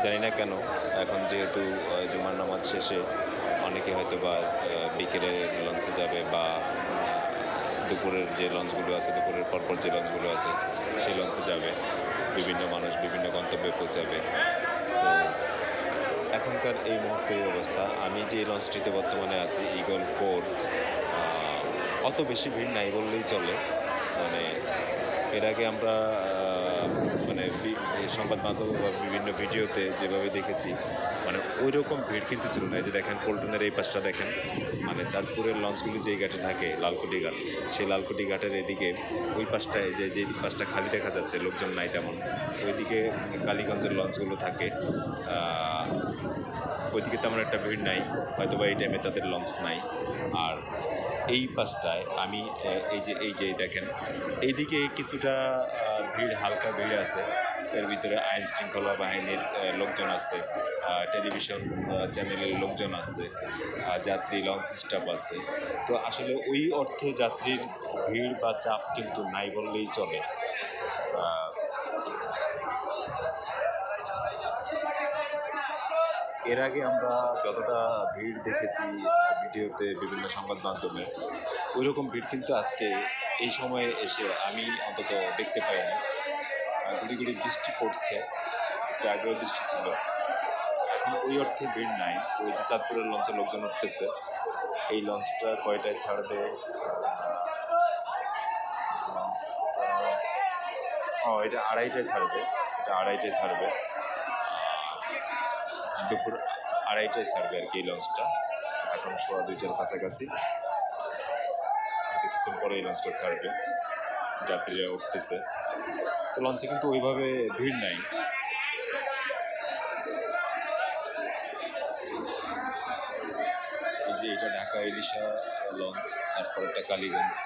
জানি না কেন এখন যেহেতু জুমার নামাজ শেষে অনেকে হয়তো বা বিকেলে লঞ্চে যাবে বা দুপুরের যে লঞ্চগুলো আছে, দুপুরের পরপর যে লঞ্চগুলো আছে সেই লঞ্চে যাবে। বিভিন্ন মানুষ বিভিন্ন গন্তব্যে পৌঁছাবে। তো এখনকার এই মুহূর্তে এই অবস্থা। আমি যে লঞ্চটিতে বর্তমানে আছি ঈগল 4, অত বেশি ভিড় নাই বললেই চলে। মানে এর আগে আমরা মানে সংবাদ মাধ্যম বা বিভিন্ন ভিডিওতে যেভাবে দেখেছি, মানে ওই রকম ভিড় কিন্তু ছিল না। এই যে দেখেন পল্টনের এই পাশটা দেখেন, মানে চাঁদপুরের লঞ্চগুলি যেই ঘাটে থাকে লালকুটি ঘাট, সেই লালকুটি ঘাটের এদিকে ওই পাশটায় যে পাশটা খালি দেখা যাচ্ছে, লোকজন নাই তেমন। ওইদিকে কালীগঞ্জের লঞ্চগুলো থাকে, ওইদিকে তেমন একটা ভিড় নাই, হয়তো বা এই টাইমে তাদের লঞ্চ নাই। আর এই পাশটায় আমি এই যে দেখেন এইদিকে কিছুটা ভিড়, হালকা ভিড় আছে। এর ভিতরে আইন শৃঙ্খলা বাহিনীর লোকজন আছে, টেলিভিশন চ্যানেলের লোকজন আছে, যাত্রী লঞ্চ স্টাফ আছে। তো আসলে ওই অর্থে যাত্রীর ভিড় বা চাপ কিন্তু নাই বললেই চলে। এর আগে আমরা যতটা ভিড় দেখেছি ভিডিওতে, বিভিন্ন সংবাদ মাধ্যমে, ওই রকম ভিড় কিন্তু আজকে এই সময়ে এসে আমি অন্তত দেখতে পাইনি। গুড়ি গুড়ি বৃষ্টি পড়ছে, একটু আগেও বৃষ্টি ছিল, এখন ওই অর্থে ভিড় নাই। তো ওই যে চাঁদপুরের লঞ্চে লোকজন উঠতেছে, এই লঞ্চটা কয়টায় ছাড়বে? এটা আড়াইটায় ছাড়বে, এটা আড়াইটায় ছাড়বে, দুপুর আড়াইটায় ছাড়বে আর কি এই লঞ্চটা। এখন 2:15টার কাছাকাছি, কিছুক্ষণ পরে এই লঞ্চটা ছাড়বে, যাত্রীরা উঠতেছে। তো লঞ্চে কিন্তু ওইভাবে ভিড় নাই। এই যে এটা ঢাকা ইলিশা লঞ্চ, তারপর একটা কালীগঞ্জ।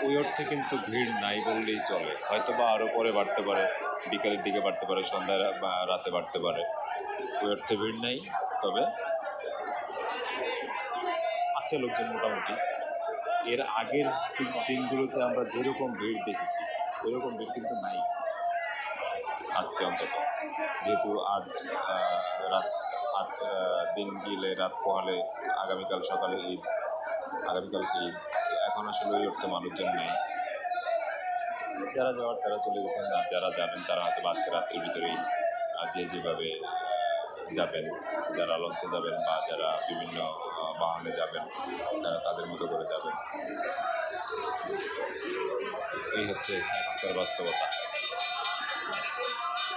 ওই অর্থে কিন্তু ভিড় নাই বললেই চলে। হয়তো বা আরও পরে বাড়তে পারে, বিকালের দিকে বাড়তে পারে, সন্ধ্যায় বা রাতে বাড়তে পারে। ওই অর্থে ভিড় নাই, তবে আছে লোকজন মোটামুটি। এর আগের দিনগুলোতে আমরা যেরকম ভিড় দেখেছি ওইরকম ভিড় কিন্তু নাই আজকে অন্তত। যেহেতু আজ দিন গেলে রাত পোহালে আগামীকাল সকালে ঈদ, আগামীকাল ঈদ। তো এখন আসলে ওই অর্থে মানুষজন নেই। যারা যাওয়ার তারা চলে গেছেন, আর যারা যাবেন তারা হয়তো আজকে রাত্রির ভিতরেই যেভাবে যাবেন, যারা লঞ্চে যাবেন বা যারা বিভিন্ন বাহনে যাবেন, তারা তাদের মতো করে যাবেন। এই হচ্ছে এখনকার বাস্তবতা।